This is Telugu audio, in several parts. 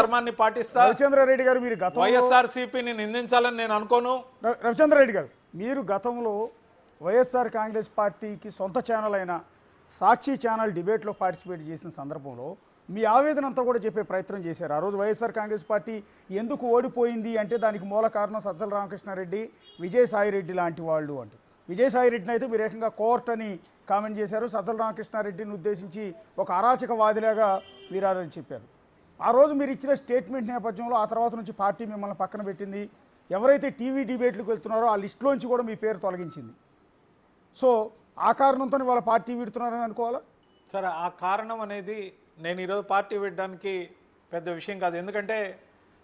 ధర్మాన్ని పాటిస్తా. రవిచంద్రారెడ్డి గారు మీరు గతంలో వైఎస్ఆర్సీపీని నిందించాలని నేను అనుకోను. రవిచంద్రారెడ్డి గారు మీరు గతంలో వైఎస్ఆర్ కాంగ్రెస్ పార్టీకి సొంత ఛానల్ అయిన సాక్షి ఛానల్ డిబేట్లో పార్టిసిపేట్ చేసిన సందర్భంలో మీ ఆవేదన అంతా కూడా చెప్పే ప్రయత్నం చేశారు. ఆ రోజు వైఎస్ఆర్ కాంగ్రెస్ పార్టీ ఎందుకు ఓడిపోయింది అంటే దానికి మూల కారణం సజ్జల రామకృష్ణారెడ్డి, విజయసాయిరెడ్డి లాంటి వాళ్ళు అంటూ. విజయసాయిరెడ్డిని అయితే మీరు ఏకంగా కోర్ట్ అని కామెంట్ చేశారు. సజ్జల రామకృష్ణారెడ్డిని ఉద్దేశించి ఒక అరాచకవాదిలాగా మీరు చెప్పారు. ఆ రోజు మీరు ఇచ్చిన స్టేట్మెంట్ నేపథ్యంలో ఆ తర్వాత నుంచి పార్టీ మిమ్మల్ని పక్కన పెట్టింది. ఎవరైతే టీవీ డిబేట్లకు వెళ్తున్నారో ఆ లిస్టులోంచి కూడా మీ పేరు తొలగించింది. సో ఆ కారణంతో వాళ్ళ పార్టీ విడుతున్నారని అనుకోవాలా? సరే, ఆ కారణం అనేది నేను ఈరోజు పార్టీ విడడానికి పెద్ద విషయం కాదు. ఎందుకంటే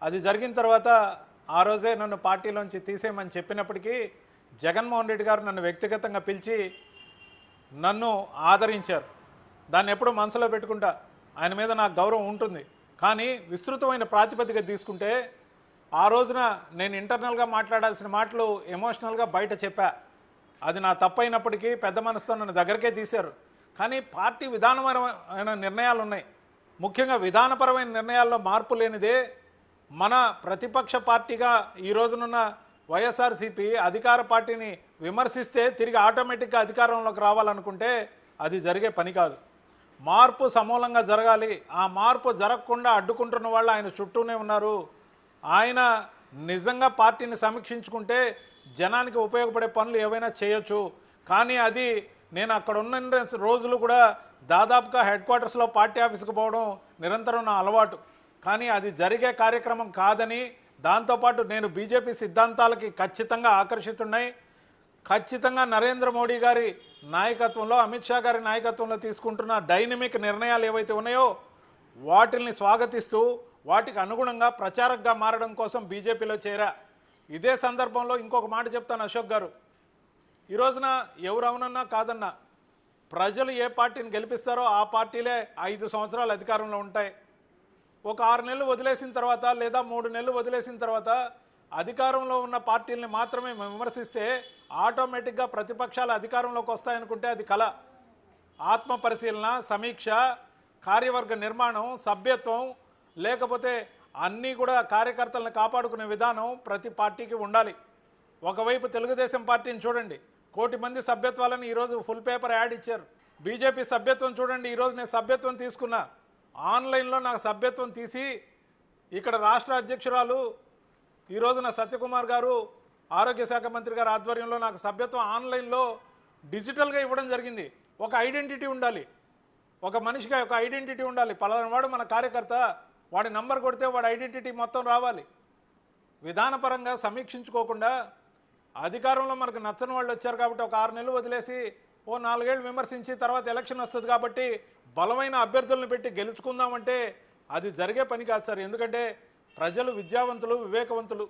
అది జరిగిన తర్వాత ఆ రోజే నన్ను పార్టీలోంచి తీసేయమని చెప్పినప్పటికీ జగన్మోహన్ రెడ్డి గారు నన్ను వ్యక్తిగతంగా పిలిచి నన్ను ఆదరించారు. దాన్ని ఎప్పుడూ మనసులో పెట్టుకుంటా. ఆయన మీద నాకు గౌరవం ఉంటుంది. కానీ విస్తృతమైన ప్రాతిపదిక తీసుకుంటే ఆ రోజున నేను ఇంటర్నల్గా మాట్లాడాల్సిన మాటలు ఎమోషనల్గా బయట చెప్పా. అది నా తప్పైనప్పటికీ పెద్ద మనసుతో నన్ను దగ్గరకే తీశారు. కానీ పార్టీ విధానపరమైన నిర్ణయాలు ఉన్నాయి. ముఖ్యంగా విధానపరమైన నిర్ణయాల్లో మార్పు లేనిదే మన ప్రతిపక్ష పార్టీగా ఈ రోజునున్న వైఎస్ఆర్సీపీ అధికార పార్టీని విమర్శిస్తే తిరిగి ఆటోమేటిక్గా అధికారంలోకి రావాలనుకుంటే అది జరిగే పని కాదు. మార్పు సమూలంగా జరగాలి. ఆ మార్పు జరగకుండా అడ్డుకుంటున్న వాళ్ళు ఆయన చుట్టూనే ఉన్నారు. ఆయన నిజంగా పార్టీని సమీక్షించుకుంటే జనానికి ఉపయోగపడే పనులు ఏవైనా చేయొచ్చు. కానీ అది నేను అక్కడ ఉన్న రోజులు కూడా దాదాపుగా హెడ్ క్వార్టర్స్లో పార్టీ ఆఫీస్కి పోవడం నిరంతరం నా అలవాటు. కానీ అది జరిగే కార్యక్రమం కాదని, దాంతోపాటు నేను బీజేపీ సిద్ధాంతాలకి ఖచ్చితంగా ఆకర్షితున్నాయి. ఖచ్చితంగా నరేంద్ర మోడీ గారి నాయకత్వంలో, అమిత్ షా గారి నాయకత్వంలో తీసుకుంటున్న డైనమిక్ నిర్ణయాలు ఏవైతే ఉన్నాయో వాటిల్ని స్వాగతిస్తూ వాటికి అనుగుణంగా ప్రచారకగా మారడం కోసం బీజేపీలో చేరా. ఇదే సందర్భంలో ఇంకొక మాట చెప్తాను అశోక్ గారు. ఈ రోజున ఎవరు అవునన్నా కాదన్నా ప్రజలు ఏ పార్టీని గెలిపిస్తారో ఆ పార్టీలే 5 సంవత్సరాలు అధికారంలో ఉంటాయి. ఒక 6 నెలలు వదిలేసిన తర్వాత లేదా 3 నెలలు వదిలేసిన తర్వాత అధికారంలో ఉన్న పార్టీల్ని మాత్రమే విమర్శిస్తే ఆటోమేటిక్గా ప్రతిపక్షాలు అధికారంలోకి వస్తాయనుకుంటే అది కళ. ఆత్మ పరిశీలన, సమీక్ష, కార్యవర్గ నిర్మాణం, సభ్యత్వం, లేకపోతే అన్నీ కూడా కార్యకర్తలను కాపాడుకునే విధానం ప్రతి పార్టీకి ఉండాలి. ఒకవైపు తెలుగుదేశం పార్టీని చూడండి, 1 కోటి మంది సభ్యత్వాలను ఈరోజు ఫుల్ పేపర్ యాడ్ ఇచ్చారు. బీజేపీ సభ్యత్వం చూడండి, ఈరోజు నేను సభ్యత్వం తీసుకున్నా. ఆన్లైన్లో నాకు సభ్యత్వం తీసి ఇక్కడ రాష్ట్ర అధ్యక్షురాలు ఈరోజున సత్యకుమార్ గారు, ఆరోగ్య శాఖ మంత్రి గారు ఆధ్వర్యంలో నాకు సభ్యత్వం ఆన్లైన్లో డిజిటల్గా ఇవ్వడం జరిగింది. ఒక ఐడెంటిటీ ఉండాలి, ఒక మనిషిగా ఒక ఐడెంటిటీ ఉండాలి. పలానా వాడు మన కార్యకర్త, వాడి నంబర్ కొడితే వాడి ఐడెంటిటీ మొత్తం రావాలి. విధానపరంగా సమీక్షించుకోకుండా అధికారంలో మనకు నచ్చని వాళ్ళు వచ్చారు కాబట్టి ఒక 6 నెలలు వదిలేసి 4 ఏళ్ళు విమర్శించి తర్వాత ఎలక్షన్ వస్తుంది కాబట్టి బలమైన అభ్యర్థులను పెట్టి గెలుచుకుందామంటే అది జరిగే పని కాదు సార్. ఎందుకంటే ప్రజలు విద్యావంతులు, వివేకవంతులు.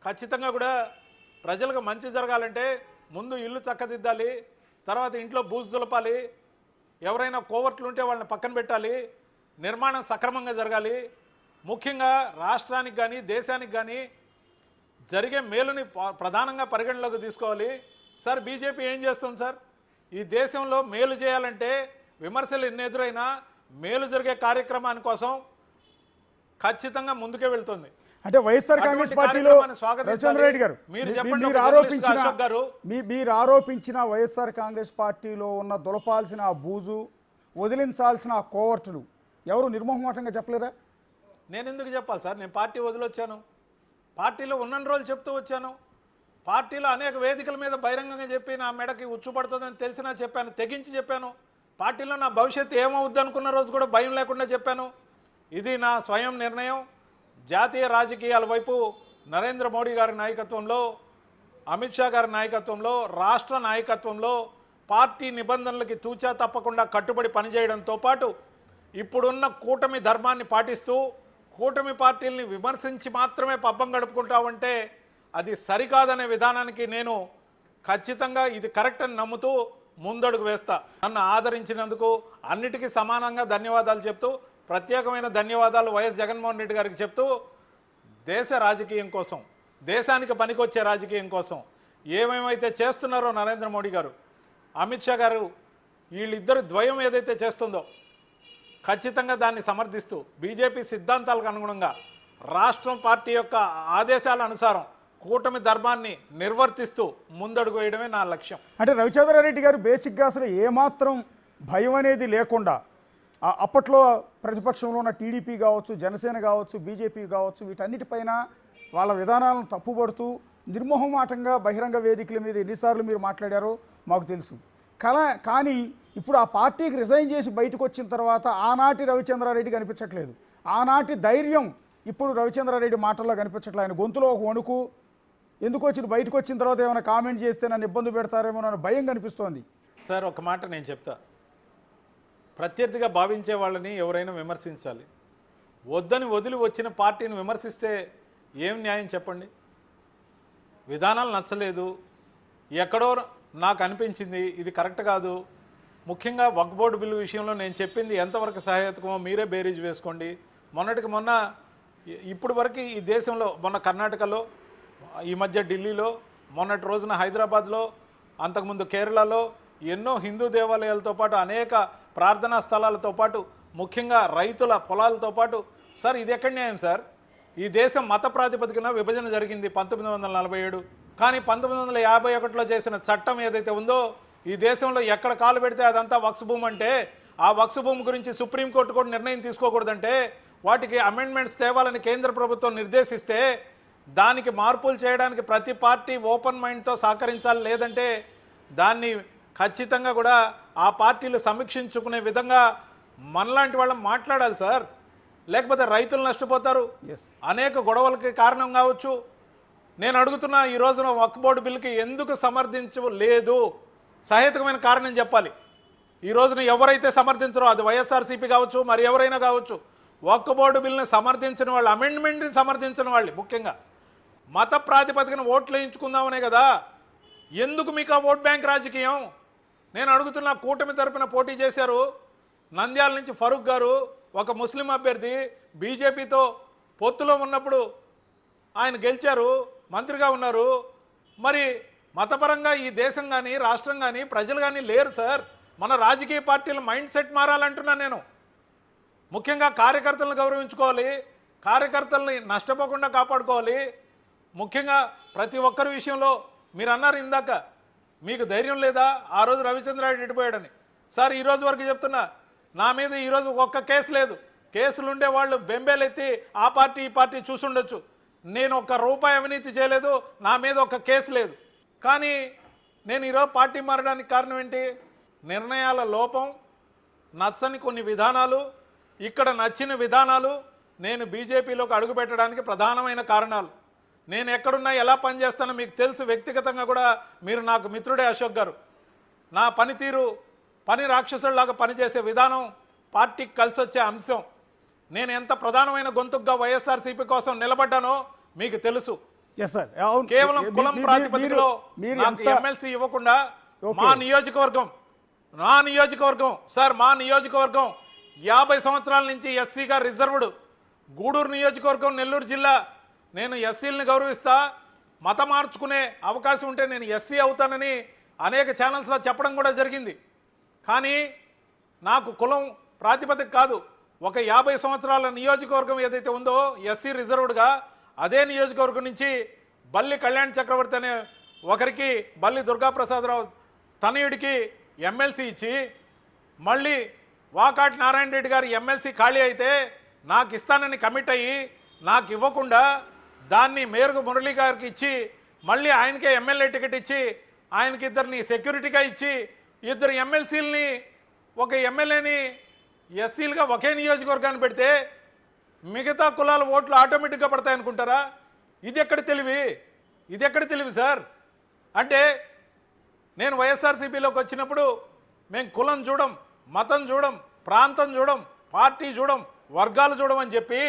ఖచ్చితంగా కూడా ప్రజలకు మంచి జరగాలంటే ముందు ఇల్లు చక్కదిద్దాలి, తర్వాత ఇంట్లో బూజు దులపాలి, ఎవరైనా కోవర్ట్లు ఉంటే వాళ్ళని పక్కన పెట్టాలి, నిర్మాణం సక్రమంగా జరగాలి. ముఖ్యంగా రాష్ట్రానికి కానీ దేశానికి కానీ జరిగే మేలుని ప్రధానంగా పరిగణలోకి తీసుకోవాలి. సార్ బీజేపీ ఏం చేస్తుంది సార్? ఈ దేశంలో మేలు చేయాలంటే విమర్శలు ఎన్ని ఎదురైనా మేలు జరిగే కార్యక్రమాని కోసం ఖచ్చితంగా ముందుకే వెళ్తుంది. అంటే వైఎస్ఆర్ కాంగ్రెస్ పార్టీలో రవిచంద్రారెడ్డి గారు మీరు ఆరోపించిన వైఎస్ఆర్ కాంగ్రెస్ పార్టీలో ఉన్న దులపాల్సిన ఆ బూజు, వదిలించాల్సిన ఆ కోవర్టులు ఎవరు నిర్మోహమాటంగా చెప్పలేరా? నేను ఎందుకు చెప్పాలి సార్? నేను పార్టీ వదిలొచ్చాను, పార్టీలో ఉన్న రోజులు చెప్తూ వచ్చాను. పార్టీలో అనేక వేదికల మీద బహిరంగంగా చెప్పి నా మెడకి ఉచ్చుపడుతుందని తెలిసినా చెప్పాను, తెగించి చెప్పాను. పార్టీలో నా భవిష్యత్తు ఏమవుద్ది అనుకున్న రోజు కూడా భయం లేకుండా చెప్పాను. ఇది నా స్వయం నిర్ణయం. జాతీయ రాజకీయాల వైపు నరేంద్ర మోడీ గారి నాయకత్వంలో, అమిత్ షా గారి నాయకత్వంలో, రాష్ట్ర నాయకత్వంలో పార్టీ నిబంధనలకి తూచా తప్పకుండా కట్టుబడి పనిచేయడంతో పాటు ఇప్పుడున్న కూటమి ధర్మాన్ని పాటిస్తూ కూటమి పార్టీల్ని విమర్శించి మాత్రమే పబ్బం గడుపుకుంటామంటే అది సరికాదనే విధానానికి నేను ఖచ్చితంగా ఇది కరెక్ట్ అని నమ్ముతూ ముందడుగు వేస్తా. నన్ను ఆదరించినందుకు అన్నిటికీ సమానంగా ధన్యవాదాలు చెప్తూ, ప్రత్యేకమైన ధన్యవాదాలు వైఎస్ జగన్మోహన్ రెడ్డి గారికి చెప్తూ, దేశ రాజకీయం కోసం, దేశానికి పనికొచ్చే రాజకీయం కోసం ఏమేమైతే చేస్తున్నారో నరేంద్ర మోడీ గారు, అమిత్ షా గారు, వీళ్ళిద్దరు ద్వయం ఏదైతే చేస్తుందో ఖచ్చితంగా దాన్ని సమర్థిస్తూ బీజేపీ సిద్ధాంతాలకు అనుగుణంగా రాష్ట్రం పార్టీ యొక్క ఆదేశాల అనుసారం కూటమి ధర్మాన్ని నిర్వర్తిస్తూ ముందడుగు వేయడమే నా లక్ష్యం. అంటే రవిచంద్రారెడ్డి గారు బేసిక్గా అసలు ఏమాత్రం భయం అనేది లేకుండా అప్పట్లో ప్రతిపక్షంలో ఉన్న టీడీపీ కావచ్చు, జనసేన కావచ్చు, బీజేపీ కావచ్చు, వీటన్నిటిపైన వాళ్ళ విధానాలను తప్పుపడుతూ నిర్మోహమాటంగా బహిరంగ వేదికల మీద ఎన్నిసార్లు మీరు మాట్లాడారో మాకు తెలుసు. కానీ ఇప్పుడు ఆ పార్టీకి రిజైన్ చేసి బయటకు వచ్చిన తర్వాత ఆనాటి రవిచంద్రారెడ్డి కనిపించట్లేదు. ఆనాటి ధైర్యం ఇప్పుడు రవిచంద్రారెడ్డి మాటల్లో కనిపించట్లేదు. ఆయన గొంతులో ఒక వణుకు, ఎందుకు వచ్చి బయటకు వచ్చిన తర్వాత ఏమైనా కామెంట్ చేస్తే నన్ను ఇబ్బంది పెడతారేమో అన్న భయం కనిపిస్తోంది. సార్ ఒక మాట నేను చెప్తా, ప్రత్యర్థిగా భావించే వాళ్ళని ఎవరైనా విమర్శించాలి. వద్దని వదిలి వచ్చిన పార్టీని విమర్శిస్తే ఏం న్యాయం చెప్పండి? విధానాలు నచ్చలేదు, ఎక్కడో నాకు అనిపించింది ఇది కరెక్ట్ కాదు. ముఖ్యంగా వక్ఫ్ బోర్డు బిల్లు విషయంలో నేను చెప్పింది ఎంతవరకు సహాయకమో మీరే బేరీజ్ వేసుకోండి. మొన్నటికి మొన్న ఇప్పుడు వరకు ఈ దేశంలో మొన్న కర్ణాటకలో, ఈ మధ్య ఢిల్లీలో, మొన్నటి రోజున హైదరాబాద్లో, అంతకుముందు కేరళలో ఎన్నో హిందూ దేవాలయాలతో పాటు అనేక ప్రార్థనా స్థలాలతో పాటు ముఖ్యంగా రైతుల పొలాలతో పాటు సార్ ఇది ఎక్కడ న్యాయం సార్? ఈ దేశం మత ప్రాతిపదికన విభజన జరిగింది 1947. కానీ 1951లో చేసిన చట్టం ఏదైతే ఉందో ఈ దేశంలో ఎక్కడ కాలు పెడితే అదంతా వక్ఫ్ భూమి అంటే ఆ వక్ఫ్ భూమి గురించి సుప్రీంకోర్టు కూడా నిర్ణయం తీసుకోకూడదంటే వాటికి అమెండ్మెంట్స్ తేవాలని కేంద్ర ప్రభుత్వం నిర్దేశిస్తే దానికి మార్పులు చేయడానికి ప్రతి పార్టీ ఓపెన్ మైండ్తో సహకరించాలి. లేదంటే దాన్ని ఖచ్చితంగా కూడా ఆ పార్టీలు సమీక్షించుకునే విధంగా మనలాంటి వాళ్ళం మాట్లాడాలి సార్. లేకపోతే రైతులు నష్టపోతారు, అనేక గొడవలకి కారణం కావచ్చు. నేను అడుగుతున్నా, ఈ రోజున వక్ఫ్ బోర్డు బిల్లుకి ఎందుకు సమర్థించలేదు? సహేతుకమైన కారణం చెప్పాలి. ఈ రోజున ఎవరైతే సమర్థించరో అది వైఎస్ఆర్సీపీ కావచ్చు, మరి ఎవరైనా కావచ్చు, వక్ఫ్ బోర్డు బిల్లుని సమర్థించిన వాళ్ళు, అమెండ్మెంట్ని సమర్థించిన వాళ్ళు, ముఖ్యంగా మత ప్రాతిపదికన ఓట్లు వేయించుకుందామనే కదా. ఎందుకు మీకు ఆ ఓట్ బ్యాంక్ రాజకీయం? నేను అడుగుతున్నా, కూటమి తరపున పోటీ చేశారు నంద్యాల నుంచి ఫరూక్ గారు, ఒక ముస్లిం అభ్యర్థి, బీజేపీతో పొత్తులో ఉన్నప్పుడు ఆయన గెలిచారు, మంత్రిగా ఉన్నారు. మరి మతపరంగా ఈ దేశం కానీ రాష్ట్రం కానీ ప్రజలు కానీ లేరు సార్. మన రాజకీయ పార్టీల మైండ్ సెట్ మారాలంటున్నాను నేను. ముఖ్యంగా కార్యకర్తలను గౌరవించుకోవాలి, కార్యకర్తల్ని నష్టపోకుండా కాపాడుకోవాలి. ముఖ్యంగా ప్రతి ఒక్కరి విషయంలో మీరు అన్నారు ఇందాక, మీకు ధైర్యం లేదా? ఆ రోజు రవిచంద్రారెడ్డి ఎడిపోయాడని. సార్ ఈ రోజు వరకు చెప్తున్నా, నా మీద ఈరోజు ఒక్క కేసు లేదు. కేసులు ఉండే వాళ్ళు బెంబేలెత్తి ఆ పార్టీ ఈ పార్టీ చూసుండొచ్చు. నేను ఒక్క రూపాయి అవినీతి చేయలేదు, నా మీద ఒక్క కేసు లేదు. కానీ నేను ఈరోజు పార్టీ మారడానికి కారణం ఏంటి? నిర్ణయాల లోపం, నచ్చని కొన్ని విధానాలు, ఇక్కడ నచ్చిన విధానాలు నేను బీజేపీలోకి అడుగుపెట్టడానికి ప్రధానమైన కారణాలు. నేను ఎక్కడున్నా ఎలా పనిచేస్తానో మీకు తెలుసు. వ్యక్తిగతంగా కూడా మీరు నాకు మిత్రుడే అశోక్ గారు. నా పనితీరు, పని రాక్షసుల్లాగా పనిచేసే విధానం పార్టీకి కలిసి వచ్చే అంశం. నేను ఎంత ప్రధానమైన గొంతుగా వైఎస్ఆర్సీపీ కోసం నిలబడ్డానో మీకు తెలుసు. కేవలం కులం ప్రాతిపదికలో నాకు ఎమ్మెల్సీ ఇవ్వకుండా మా నియోజకవర్గం సార్, మా నియోజకవర్గం 50 సంవత్సరాల నుంచి ఎస్సీగా రిజర్వ్డ్. గూడూరు నియోజకవర్గం, నెల్లూరు జిల్లా. నేను ఎస్సీలని గౌరవిస్తా. మతం మార్చుకునే అవకాశం ఉంటే నేను ఎస్సీ అవుతానని అనేక ఛానల్స్లో చెప్పడం కూడా జరిగింది. కానీ నాకు కులం ప్రాతిపదిక కాదు. ఒక 50 సంవత్సరాల నియోజకవర్గం ఏదైతే ఉందో ఎస్సీ రిజర్వ్డ్గా, అదే నియోజకవర్గం నుంచి బల్లి కళ్యాణ్ చక్రవర్తి అనే ఒకరికి, బల్లి దుర్గాప్రసాదరావు తనయుడికి ఎమ్మెల్సీ ఇచ్చి, మళ్ళీ వాకాటి నారాయణ రెడ్డి గారు ఎమ్మెల్సీ ఖాళీ అయితే నాకు ఇస్తానని కమిట్ అయ్యి నాకు ఇవ్వకుండా దాన్ని మేరకు మురళీ గారికి ఇచ్చి, మళ్ళీ ఆయనకే ఎమ్మెల్యే టికెట్ ఇచ్చి, ఆయనకి ఇద్దరిని సెక్యూరిటీగా ఇచ్చి, ఇద్దరు ఎమ్మెల్సీలని, ఒక ఎమ్మెల్యేని ఎస్సీలుగా ఒకే నియోజకవర్గాన్ని పెడితే మిగతా కులాల ఓట్లు ఆటోమేటిక్గా పడతాయి అనుకుంటారా? ఇది ఎక్కడ తెలివి సార్? అంటే నేను వైఎస్ఆర్సీపీలోకి వచ్చినప్పుడు మేము కులం చూడం, మతం చూడం, ప్రాంతం చూడం, పార్టీ చూడం, వర్గాలు చూడం అని చెప్పి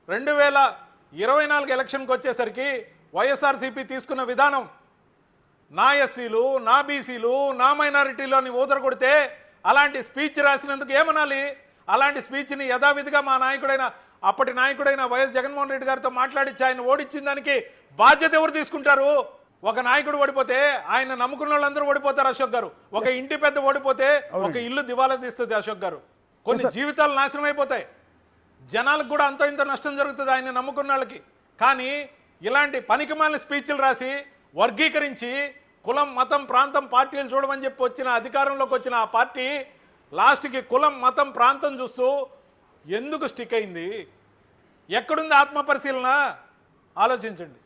2024 ఎలక్షన్కి వచ్చేసరికి వైఎస్ఆర్సీపీ తీసుకున్న విధానం, నా ఎస్సీలు, నా బీసీలు, నా మైనారిటీలోని ఊదర కొడితే అలాంటి స్పీచ్ రాసినందుకు ఏమనాలి? అలాంటి స్పీచ్ని యథావిధిగా మా నాయకుడైన, అప్పటి నాయకుడైన వైఎస్ జగన్మోహన్ రెడ్డి గారితో మాట్లాడించి ఆయన ఓడించిన దానికి బాధ్యత ఎవరు తీసుకుంటారు? ఒక నాయకుడు ఓడిపోతే ఆయన నమ్ముకున్న వాళ్ళందరూ ఓడిపోతారు అశోక్ గారు. ఒక ఇంటి పెద్ద ఓడిపోతే ఒక ఇల్లు దివాలా తీస్తుంది అశోక్ గారు. కొన్ని జీవితాలు నాశనం అయిపోతాయి, జనాలకు కూడా అంత ఇంత నష్టం జరుగుతుంది ఆయన నమ్ముకున్న వాళ్ళకి. కానీ ఇలాంటి పనికిమాలిన స్పీచ్లు రాసి వర్గీకరించి కులం మతం ప్రాంతం పార్టీలు చూడమని చెప్పి వచ్చిన అధికారంలోకి వచ్చిన ఆ పార్టీ లాస్ట్కి కులం మతం ప్రాంతం చూస్తూ ఎందుకు స్టిక్ అయింది? ఎక్కడుంది ఆత్మపరిశీలన? ఆలోచించండి.